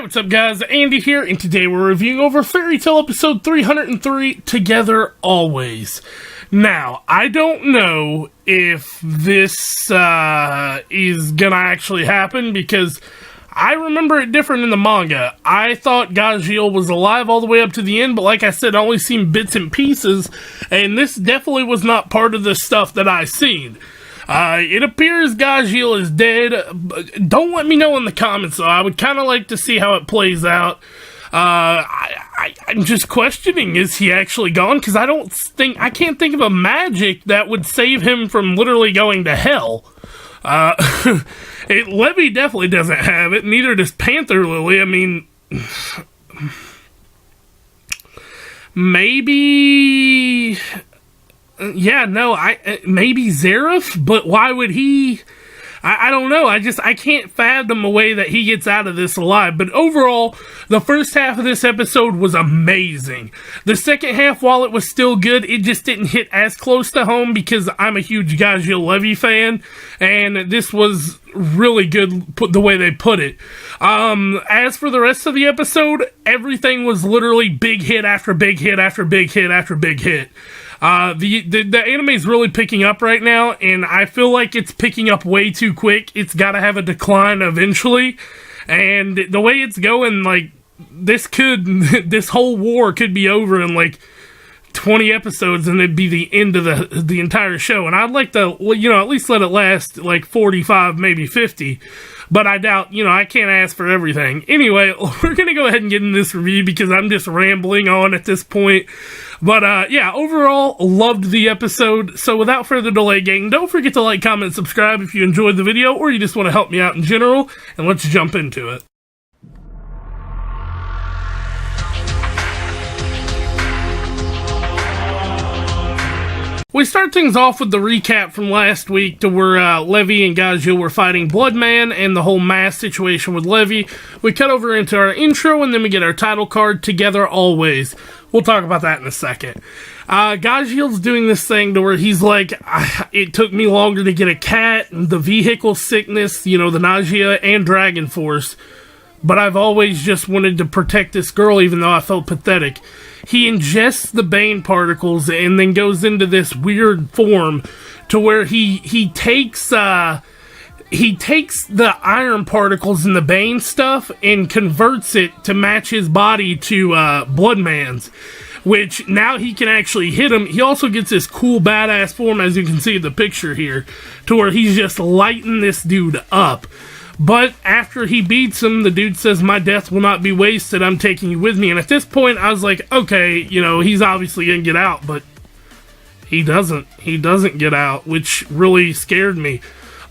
What's up guys, Andy here, and today we're reviewing over Fairy Tail episode 303, Together Always. Now, I don't know if this is gonna actually happen, because I remember it different in the manga. I thought Gajeel was alive all the way up to the end, but like I said, I only seen bits and pieces, and this definitely was not part of the stuff that I seen. It appears Gajeel is dead. Don't let me know in the comments, though. I would kind of like to see how it plays out. I'm just questioning, is he actually gone? Because I can't think of a magic that would save him from literally going to hell. Levy definitely doesn't have it, neither does Panther Lily. I mean, maybe... Yeah, no, maybe Zareth, but why would he? I don't know. I can't fathom a way that he gets out of this alive. But overall, the first half of this episode was amazing. The second half, while it was still good, it just didn't hit as close to home because I'm a huge Gajeel Levy fan, and this was really good the way they put it. As for the rest of the episode, everything was literally big hit after big hit after big hit after big hit. The anime is really picking up right now, and I feel like it's picking up way too quick. It's gotta have a decline eventually, and the way it's going, like, this whole war could be over in, like, 20 episodes, and it'd be the end of the entire show, and I'd like to, at least let it last, like, 45, maybe 50, but I doubt, I can't ask for everything. Anyway, we're gonna go ahead and get in this review, because I'm just rambling on at this point. But, yeah, overall, loved the episode. So without further delay, gang, don't forget to like, comment, subscribe if you enjoyed the video, or you just want to help me out in general, and let's jump into it. We start things off with the recap from last week, to where Levy and Gajeel were fighting Bloodman and the whole mask situation with Levy. We cut over into our intro, and then we get our title card, Together Always. We'll talk about that in a second. Gajeel's doing this thing to where he's like, it took me longer to get a cat, the vehicle sickness, the nausea, and Dragon Force, but I've always just wanted to protect this girl, even though I felt pathetic. He ingests the Bane Particles and then goes into this weird form to where he takes the iron particles and the Bane stuff and converts it to match his body to Bloodman's, which now he can actually hit him. He also gets this cool badass form, as you can see in the picture here, to where he's just lighting this dude up. But after he beats him, the dude says, "My death will not be wasted, I'm taking you with me." And at this point, I was like, okay, he's obviously gonna get out, but he doesn't. He doesn't get out, which really scared me.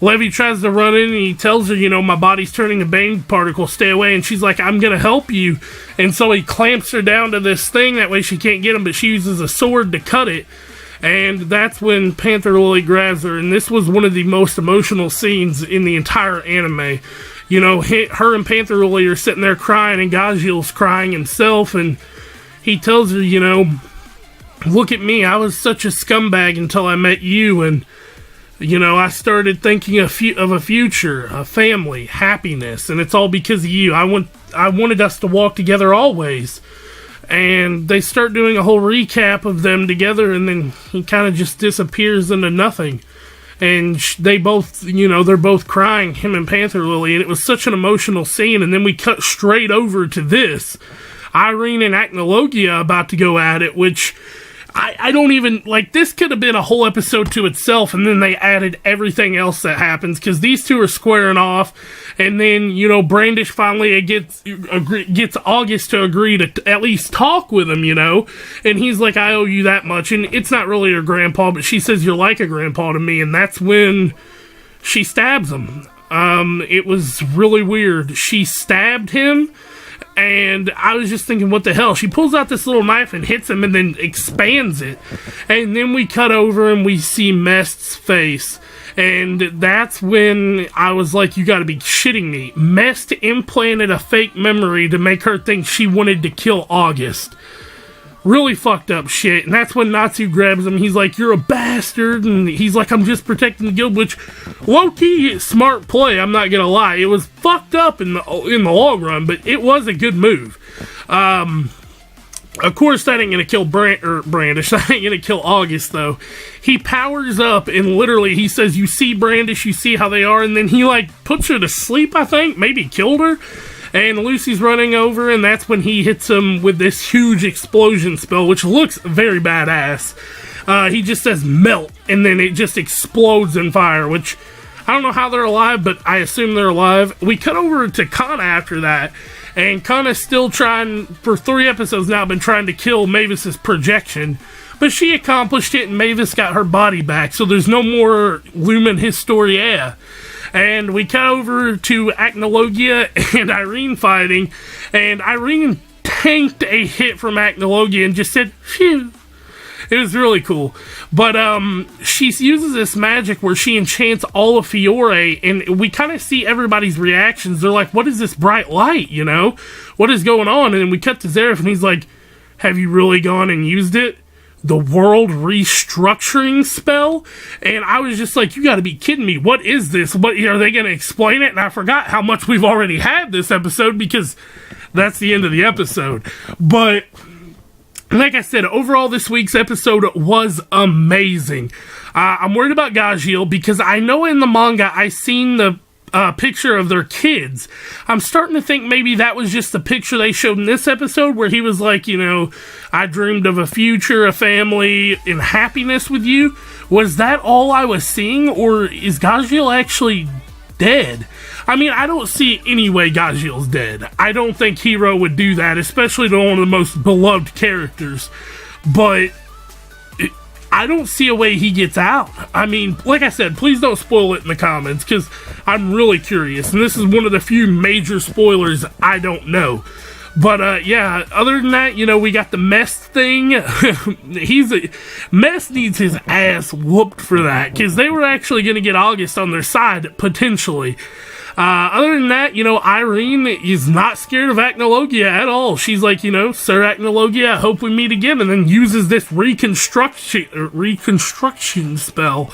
Levy tries to run in, and he tells her, my body's turning to Bane Particles, stay away. And she's like, "I'm gonna help you." And so he clamps her down to this thing, that way she can't get him, but she uses a sword to cut it. And that's when Panther Lily grabs her, and this was one of the most emotional scenes in the entire anime. Her and Panther Lily are sitting there crying, and Gajeel's crying himself, and he tells her, "Look at me, I was such a scumbag until I met you, and, I started thinking of a future, a family, happiness, and it's all because of you. I wanted us to walk together always." And they start doing a whole recap of them together, and then he kind of just disappears into nothing. And they both, they're both crying, him and Panther Lily, and it was such an emotional scene. And then we cut straight over to this. Irene and Acnologia about to go at it, which I don't even, this could have been a whole episode to itself, and then they added everything else that happens, because these two are squaring off, and then, Brandish finally gets August to agree to at least talk with him, and he's like, "I owe you that much," and it's not really her grandpa, but she says, "You're like a grandpa to me," and that's when she stabs him. It was really weird. She stabbed him, and I was just thinking, what the hell? She pulls out this little knife and hits him and then expands it. And then we cut over and we see Mest's face. And that's when I was like, you gotta be shitting me. Mest implanted a fake memory to make her think she wanted to kill August. Really fucked up shit. And that's when Natsu grabs him. He's like, you're a bastard. And he's like, I'm just protecting the guild, which low-key smart play, I'm not gonna lie. It was fucked up in the long run, but it was a good move. Of course, that ain't gonna kill Brandish. That ain't gonna kill August, though. He powers up and literally he says, you see Brandish, you see how they are, and then he like puts her to sleep, I think, maybe killed her. And Lucy's running over, and that's when he hits him with this huge explosion spell, which looks very badass. He just says melt, and then it just explodes in fire, which I don't know how they're alive, but I assume they're alive. We cut over to Kana after that, and Kana's still trying, for 3 episodes now, been trying to kill Mavis's projection. But she accomplished it, and Mavis got her body back, so there's no more Lumen Historia. And we cut over to Acnologia and Irene fighting, and Irene tanked a hit from Acnologia and just said, phew. It was really cool. But she uses this magic where she enchants all of Fiore, and we kind of see everybody's reactions. They're like, what is this bright light, you know? What is going on? And then we cut to Zareth, and he's like, have you really gone and used it? The world restructuring spell? And I was just like, you gotta be kidding me. What is this? What are they gonna explain it? And I forgot how much we've already had this episode because that's the end of the episode. But like I said, overall this week's episode was amazing. I'm worried about Gajeel because I know in the manga I seen the picture of their kids. I'm starting to think maybe that was just the picture they showed in this episode where he was like, you know, I dreamed of a future, a family, and happiness with you. Was that all I was seeing, or is Gajeel actually dead? I mean, I don't see any way Gajeel's dead. I don't think Hero would do that, especially to one of the most beloved characters. But I don't see a way he gets out. I mean, like I said, please don't spoil it in the comments, because I'm really curious. And this is one of the few major spoilers I don't know. But, yeah, other than that, you know, we got the Mess thing. Mess needs his ass whooped for that, because they were actually going to get August on their side, potentially. Other than that, you know, Irene is not scared of Acnologia at all. She's like, you know, Sir Acnologia, I hope we meet again, and then uses this reconstruction spell.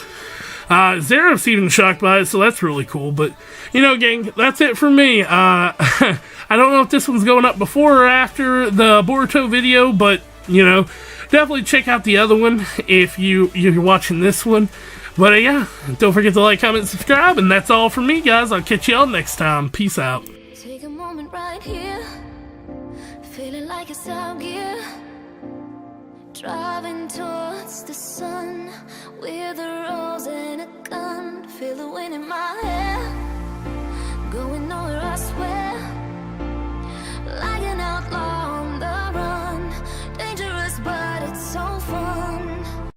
Zareth's even shocked by it, so that's really cool. But, you know, gang, that's it for me. I don't know if this one's going up before or after the Boruto video, but, you know, definitely check out the other one if you're watching this one. But yeah, don't forget to like, comment, subscribe, and that's all from me, guys. I'll catch y'all next time. Peace out. Take a moment right here, feeling like it's out gear, driving towards the sun with a rose and a gun, feel the wind in my hair, going nowhere I swear.